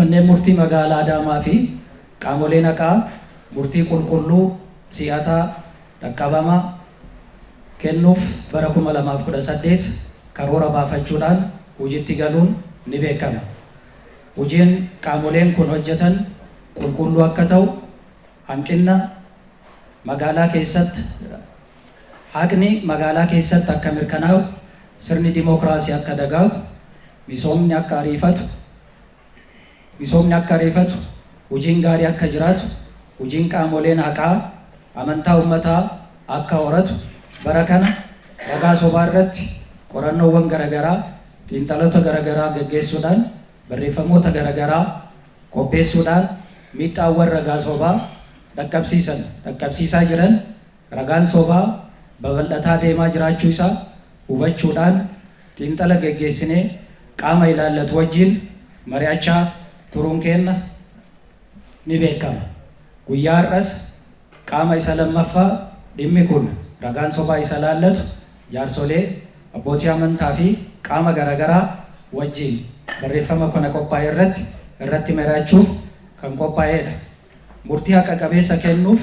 manneen murtii magaalaa Adaamaa fi qaamoleen haqaa murtii qulqulluu si'ataa dhaqqabamaa kennuuf bara 2018 karoora baafachuudhaan hojiitti galuun ni beekama. Hojiin qaamoleen kun hojjetan qulqulluu akka ta'u, hanqinni magaalaa keessatti akka mirkanaa'u, sirni dimookiraasii akka dagaagu, misoomni akka ariifatu, hojiin gaarii akka jiraatu, hojiin qaamoleen haqaa amantaa uummataa akka horatu, bara kana ragaa sobaa irratti qorannoowwan garaagaraa, xiinxaloota garaagaraa gaggeessuudhaan, barreeffamoota garaagaraa qopheessuudhaan miidhaawwan ragaa sobaa dhaqqabsiisaa jiran, ragaan sobaa babal'ataa deemaa jiraachuu isaa hubachuudhaan xiinxala gaggeessinee qaama ilaallatu wajjin mari'achaa turuun keenya ni beekama. Guyyaa har'as qaama isa lammaffaa dhimmi kun ragaan sobaa isa ilaallatu jaarsolee, abbootii amantaa fi qaama garaagaraa wajjin barreeffama kana qophaa'e irratti mari'achuuf kan qophaa'edha. Murtii haqa qabeessa kennuuf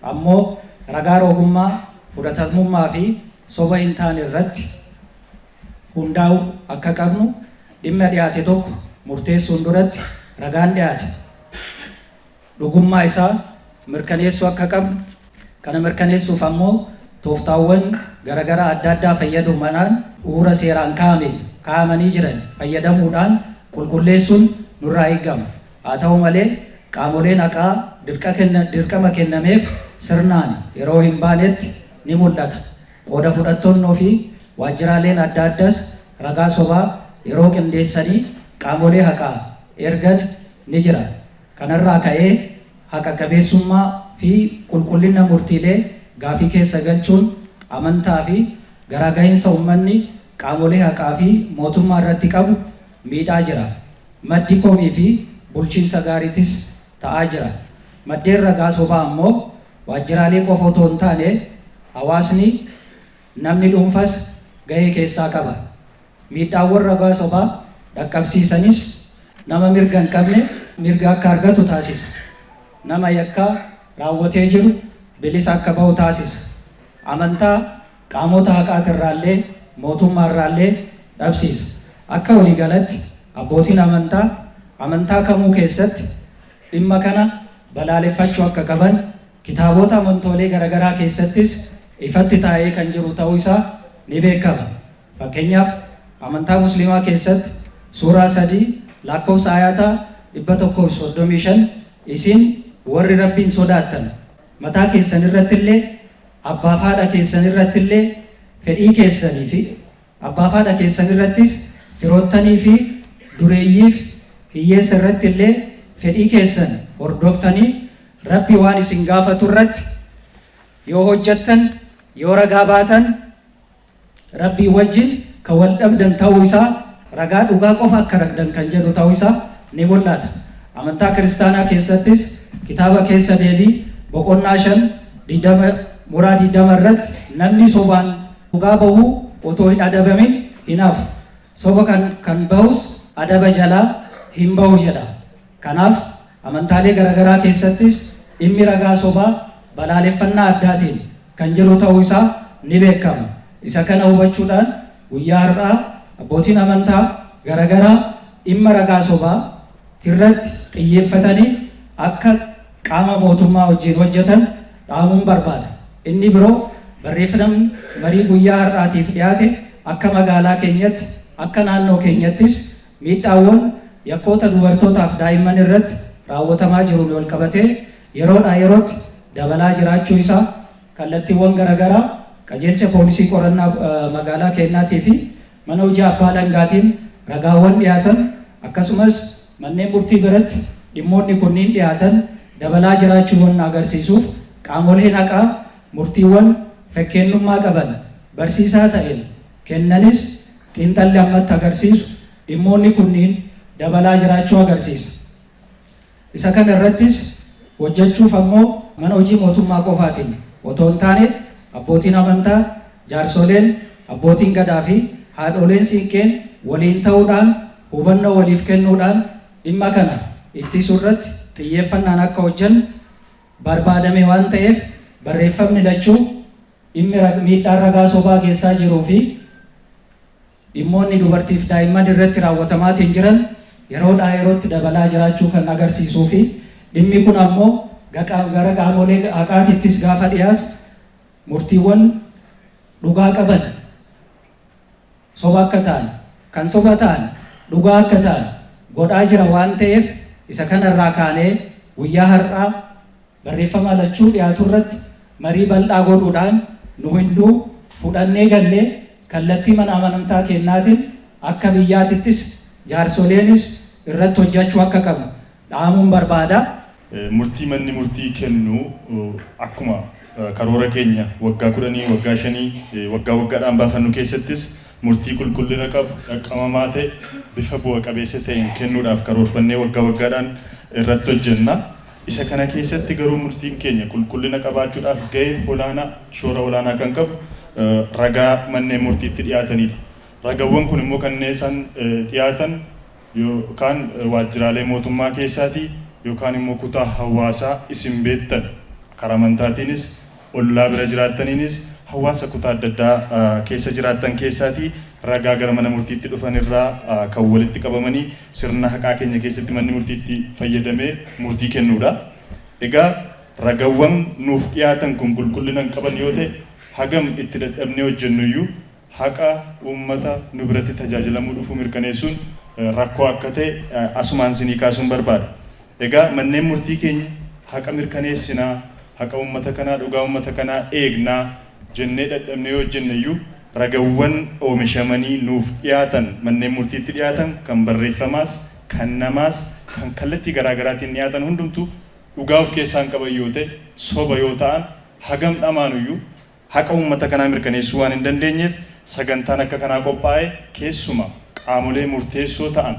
ammoo ragaa rogummaa, fudhatamummaa fi soba hin taane irratti hundaa'uu akka qabnu, dhimma dhiyaate tokko murteessuun duratti ragaan dhiyaate dhugummaa isaa mirkaneessuu akka qabnu, kana mirkaneessuuf ammoo tooftaawwan garaagaraa adda addaa fayyadamuudhaan bu'uura seeraan kaa'amanii jiran fayyadamuudhaan qulqulleessuun nurraa eegama. Haa ta'u malee qaamoleen haqaa dirqama kennameef sirnaan yeroo hin baanetti ni mul'ata. Qooda fudhattoonnii fi waajjiraaleen adda addaas ragaa sobaa yeroo qindeessanii qaamolee haqaa ergan ni jira. Kanarraa ka'ee haqa qabeessummaa fi qulqullina murtiilee gaafii keessa galchuun amantaa fi garaagahinsa uummanni qaamolee haqaa fi mootummaa irratti qabu miidhaa jira. Maddi komii fi bulchiinsa gaariitis ta'aa jira. Maddeen ragaa sobaa ammoo waajjiraalee qofa otoo hin taane hawaasni, namni dhuunfas gahee keessaa qaba. Miidhaawwan ragaa sobaa dhaqqabsiisanis nama mirga hin qabne mirga akka argatu taasisa. Nama yakka raawwatee jiru bilisa akka bahu taasisa. Amantaa qaamota haqaatirraallee mootummaarraallee dhabsiisa. Akka waliigalatti abbootiin amantaa kamuu keessatti dhimma kana balaaleffachuu akka qaban kitaabota amantoolee garaagaraa keessattis ifatti taa'ee kan jiru ta'uu isaa ni beekama. Fakkeenyaaf amantaa musliimaa keessatti suuraa 3 lakkoofsa ayataa 135 isin warri Rabbiin sodaattan mataa keessan irrattillee abbaa fi haadha keessan irrattillee fedhii keessanii fi abbaa fi haadha keessan irrattis firoottanii fi dureeyyiif hiyyeessa irrattillee fedhii keessan hordoftanii Rabbi waan isin gaafatu irratti yoo hojjettan, yoo ragaa baatan Rabbii wajjin kan wal dhabdan ta'uu isaa, ragaa dhugaa qofa akka ragdan kan jedhu ta'uu isaa ni mul'ata. Amantaa kiristaanaa keessattis kitaaba keessa deebii boqonnaa 5 muraa 20 irratti namni sobaan dhugaa bahuu otoo hin adabamin hin hafu. Soba kan bahus adaba jalaa hin bahu jedha. Kanaaf amantaalee garaagaraa keessattis dhimmi ragaa sobaa balaaleffannaa addaatiin kan jiru ta'uu isaa ni beekama. Isa kana hubachuudhaan guyyaa har'aa abbootiin amantaa garaagaraa dhimma ragaa sobaa irratti xiyyeeffatanii akka qaama mootummaa wajjin hojjetan dhaamuun barbaada. Inni biroo barreeffamni marii guyyaa har'aatiif dhiyaate akka magaalaa keenyatti, akka naannoo keenyattis miidhaawwan yakkoota dubartootaaf daa'imman irratti raawwatamaa jiruun wal qabatee yeroodhaa yerootti dabalaa jiraachuu isaa kallattiiwwan garaagaraa qajeelcha poolisii qorannaa magaalaa keenyaatii fi mana hojii abbaa alangaatiin ragaawwan dhiyaatan akkasumas manneen murtii biratti dhimmoonni kunniin dhiyaatan dabalaa jiraachuuwwan agarsiisuuf qaamoleen haqaa murtiiwwan fakkeenyummaa qaban barsiisaa ta'een kennanis xiinxalli ammatti agarsiisu dhimmoonni kunniin dabalaa jiraachuu agarsiisa. Isa kana irrattis hojjechuuf ammoo mana hojii mootummaa qofaatiin otoo hin taane abbootiin amantaa, jaarsoleen, abbootiin gadaa fi haadholeen siinqeen waliin ta'uudhaan hubannoo waliif kennuudhaan dhimma kana ittisuu irratti xiyyeeffannaan akka hojjennu barbaadame waan ta'eef barreeffamni lachuu dhimmi miidhaan ragaa sobaa keessaa jiruu fi dhimmoonni dubartiif daa'imman irratti raawwatamaatiin jiran yeroodhaa yerootti dabalaa jiraachuu kan agarsiisuu fi dhimmi kun ammoo gara qaamolee haqaatittis gaafa dhiyaatu murtiiwwan dhugaa qaban soba akka ta'an kan soba ta'an dhugaa akka ta'an godhaa jira waan ta'eef isa kanarraa kaanee guyyaa har'aa barreeffama lachuu dhiyaatu irratti marii bal'aa godhuudhaan nu hunduu fudhannee gallee kallattii mana amanamtaa kennaatiin akka biyyaatittis jaarsoleenis irratti hojjechuu akka qabu dhaamuun barbaada. Murtii manni murtii kennu akkuma karoora keenya waggaa 10 waggaa 5 waggaadhaan baafannu keessattis murtii qulqullina qabu qaqqabamaa ta'e bifa bu'a qabeessa ta'een kennuudhaaf karoorfannee waggaadhaan irratti hojjenna. Isa kana keessatti garuu murtiin keenya qulqullina qabaachuudhaaf gahee olaanaa shoora olaanaa kan qabu ragaa manneen murtiitti dhiyaatanidha. Ragaawwan kun immoo kanneen isaan dhiyaatan yookaan waajjiraalee mootummaa keessaatii yookaan immoo kutaa hawaasaa isin beektan karaa amantaatiinis ollaa bira jiraattaniinis hawaasa kutaa adda addaa keessa jiraattan keessaatii ragaa gara mana murtiitti dhufan irraa kan walitti qabamanii sirna haqaa keenya keessatti manni murtiitti fayyadamee murtii kennuudha. Egaa ragaawwan nuuf dhiyaatan kun qulqullina qaban yoo ta'e hagam itti dadhabnee hojjennuyyuu haqa uummata nu biratti tajaajilamuu dhufuu mirkaneessuun rakkoo akka ta'e asumaan sinii kaasuun barbaada. Egaa manneen murtii keenya haqa mirkaneessinaa haqa uummata kanaa dhugaa uummata kanaa eegnaa jennee dadhabnee yoo hojjenneyyuu ragaawwan oomishamanii nuuf dhiyaatan manneen murtiitti dhiyaatan kan barreeffamaas kan namaas kan kallattii garaagaraatiin dhiyaatan hundumtuu dhugaa of keessaa qaban yoo ta'e soba yoo ta'an hagam dhamaanuyyuu haqa uummata kanaa mirkaneessuu waan hin dandeenyeef sagantaan akka kanaa qophaa'e keessuma qaamolee murteessoo ta'an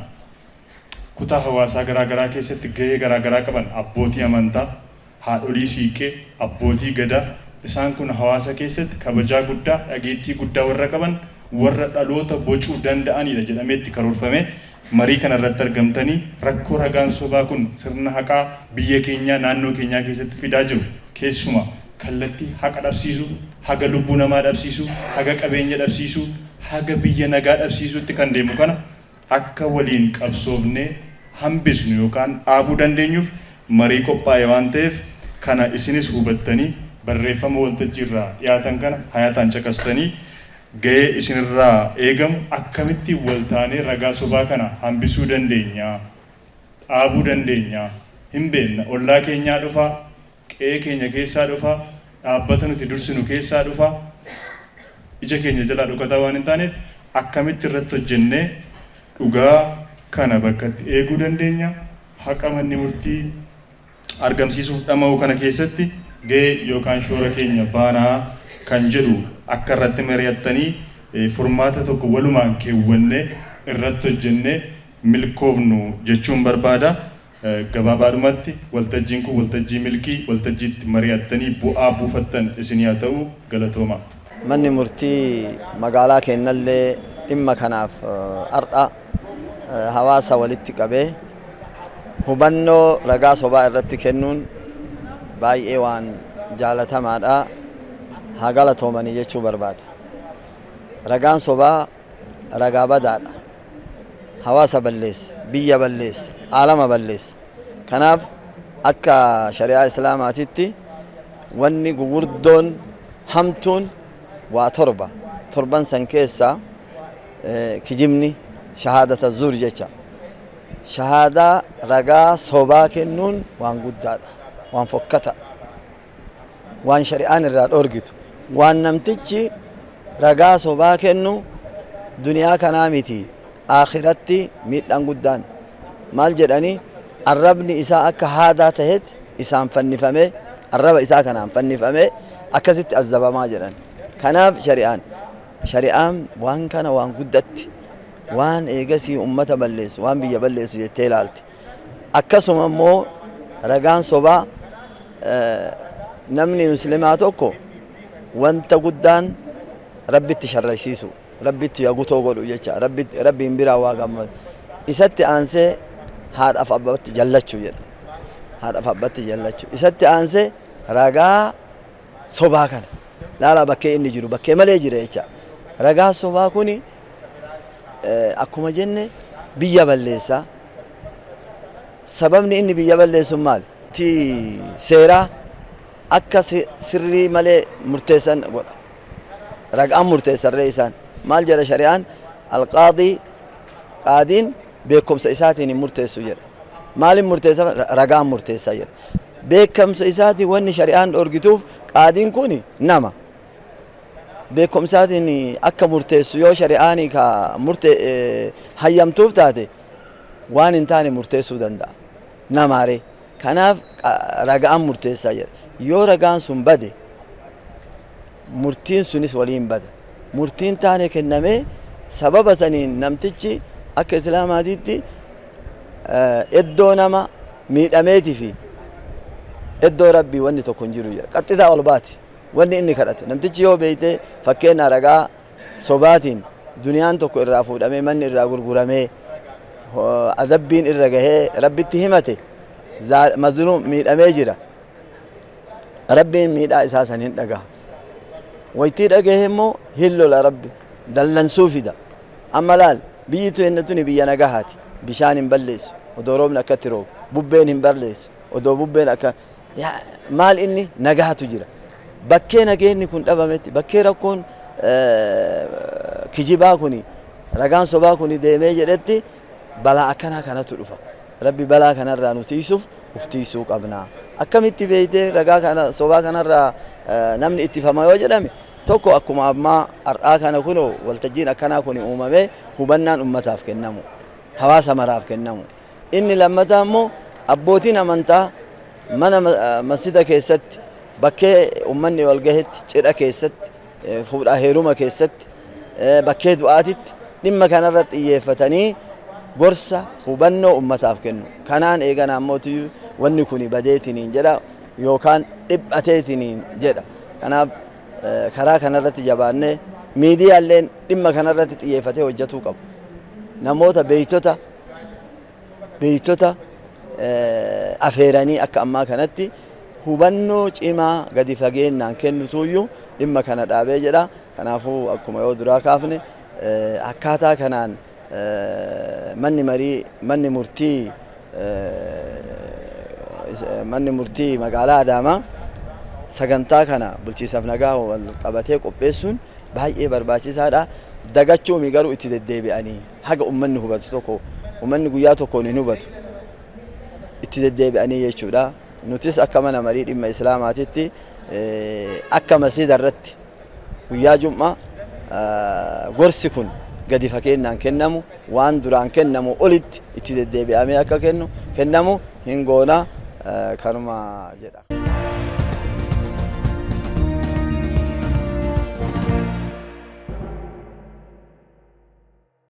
kutaa hawaasaa garaagaraa keessatti gahee garaagaraa qaban abbootii amantaa haadholii siiqqee abbootii gadaa isaan kun hawaasa keessatti kabajaa guddaa dhageettii guddaa warra qaban warra dhaloota bocuu danda'anidha jedhameetti karoorfame marii kana irratti argamtanii rakkoo ragaan sobaa kun sirna haqaa biyya keenyaa naannoo keenyaa keessatti fidaa jiru keessuma kallattii haqa dhabsiisuu haga lubbuu namaa dhabsiisuu haga qabeenya dhabsiisuu haga biyya nagaa dhabsiisuutti kan deemu kana akka waliin qabsoofnee hambisnu yookaan dhaabuu dandeenyuuf marii qophaa'e waan ta'eef kana isinis hubattanii barreeffama waltajjii irraa dhiyaatan kana hayataan caqastanii gahee isinirraa eegamu akkamitti waltaanee ragaa sobaa kana hambisuu dandeenya dhaabuu dandeenya hin beekna ollaa keenyaa dhufaa qe'ee keenya keessaa dhufaa dhaabbata nuti dursinu keessaa dhufaa ija keenya jalaa dhukataa waan hin taaneef akkamitti irratti hojjennee dhugaa kana bakkatti eeguu dandeenya haqa manni murtii argamsiisuuf dhama'u kana keessatti gahee yookaan shoora keenya baanaa kan jedhu akka irratti mari'attanii furmaata tokko walumaan keewwannee irratti hojjennee milkoofnu jechuun barbaada. Gabaabaadhumatti waltajjiin kun waltajjii milkii waltajjiitti mari'attanii bu'aa buufattan isin haa ta'u galatooma. Manni murtii magaalaa keenyallee dhimma kanaaf har'a hawaasa walitti qabee hubannoo ragaa sobaa irratti kennuun baay'ee waan jaalatamaadha. Haa galatoomanii jechuu barbaada. Ragaan sobaa ragaa badaadha. Hawaasa balleessa, biyya balleessa, aalama balleessa. Kanaaf akka shari'aa islaamaatitti wanni gugurdoon hamtuun waa torban san keessaa kijibni shahaadata zuur jecha. Shahaadaa ragaa sobaa kennuun waan guddaadha, waan fokkata, waan shari'aan irraa dhorgitu, waan namtichi ragaa sobaa kennu duniyaa kanaa miti akhiratti miidhaan guddaan maal jedhanii arrabni isaa akka haadaa taheet isaan fannifame arraba isaa kanaan fannifame akkasitti azabamaa jedhan. Kanaaf shari'aan waan kana waan guddatti waan eegasii ummata balleessu waan biyya balleessu jettee ilaalti. Akkasuma immoo ragaan sobaa namni muslimaa tokko wanta guddaan rabbitti sharraysiisu rabbitti yagutoo godhu jecha rabbiin biraa waa gammadu isatti aansee haadhaaf abbatti jallachuu jedha. Haadhaaf abbatti jallachuu. Isatti aansee ragaa sobaa kana. Laala bakkee inni jiru bakkee malee jira jecha. Ragaa sobaa kuni akkuma jenne biyya balleessaa. Sababni inni biyya balleessu maali? Seeraa akka sirrii malee murteessan godha. Ragaan murteessarree isaan maal jedha shari'aan qaadiin beekumsa isaatiin murteessu jedha. Maalin murteessa? Ragaan murteessaa jedha. Beekumsa isaatiin wanni shari'aan dhorgituuf qaadiin kun nama. Beekumsaatiin akka murteessu yoo shari'aan ka hayyamtuuf taate waan hin taane murteessuu danda'a. Namaaree. Kanaaf ragaan murteessaa jedha. Yoo ragaan sun bade murtiin sunis waliin bada. Murtiin taane kennamee sababa saniin namtichi akka islaamaatiitti iddoo nama miidhameetii fi iddoo rabbii wanni tokko hin jiru jedha. Qaxxisaa ol baati. Wanni inni kadhate. Namtichi yoo beeytee fakkeenya ragaa sobaatiin duniyaan tokko irraa fuudhamee manni irraa gurguramee adabbiin irra gahee rabbitti himate mazluum miidhamee jira. Rabbiin miidhaa isaa san hin dhagaha. Waytii dhagahee immoo hin lola rabbi dallansuu fida. Amma laal biyyi tuni biyya nagahaati. Bishaan hin balleessu. Odoo roobni akkatti roobu. Bubbeen hin balleessu. Odoo bubbeen akka maal inni nagahatu jira. Bakkee nageenni kun dhabametti bakkee rakkoon kijibaa kuni ragaan sobaa kuni deemee jedhetti balaa akkanaa kanatu dhufa. Rabbi balaa kanarraa nu tiisuuf uftiisuu qabna. Akkamitti beeytee ragaa kana sobaa kanarraa namni ittifama yoo jedhame tokko akkuma ammaa har'aa kana kunoo waltajjiin akkanaa kun uumamee hubannaan ummataaf kennamu. Hawaasa maraaf kennamu. Inni lammataa immoo abbootiin amantaa mana masjida keessatti bakkee ummanni wal gahetti cidha keessatti fuudhaa heeruma keessatti bakkee du'aatitti dhimma kanarratti xiyyeeffatanii gorsa hubannoo ummataaf kennu. Kanaan eegan ammootii wanni kuni badeetiniin jedha yookaan dhiphateetiniin jedha. Kanaaf karaa kanarratti jabaannee miidiyaalleen dhimma kanarratti xiyyeeffatee hojjetuu qabu. Namoota beeytota afeeranii akka ammaa kanatti hubannoo cimaa gadi fageennaan kennituyyuu dhimma kana dhaabee jedha. Kanaafuu akkuma yoo duraa kaafne akkaataa kanaan manni murtii magaalaa Adaamaa sagantaa kana bulchiisaaf nagaa wal qabatee qopheessuun baay'ee barbaachisaadha. Dagachuumi garuu itti deddeebi'anii haga ummanni hubatu tokko ummanni guyyaa tokkoon hin hubatu itti deddeebi'anii jechuudha. Nutis akka mana marii dhimma islaamaatitti akka masjida irratti guyyaa Jum'aa gorsi kun gadi fageennaan kennamu waan duraan kennamu olitti itti deddeebi'amee akka kennamu hin goona kanuma jedha.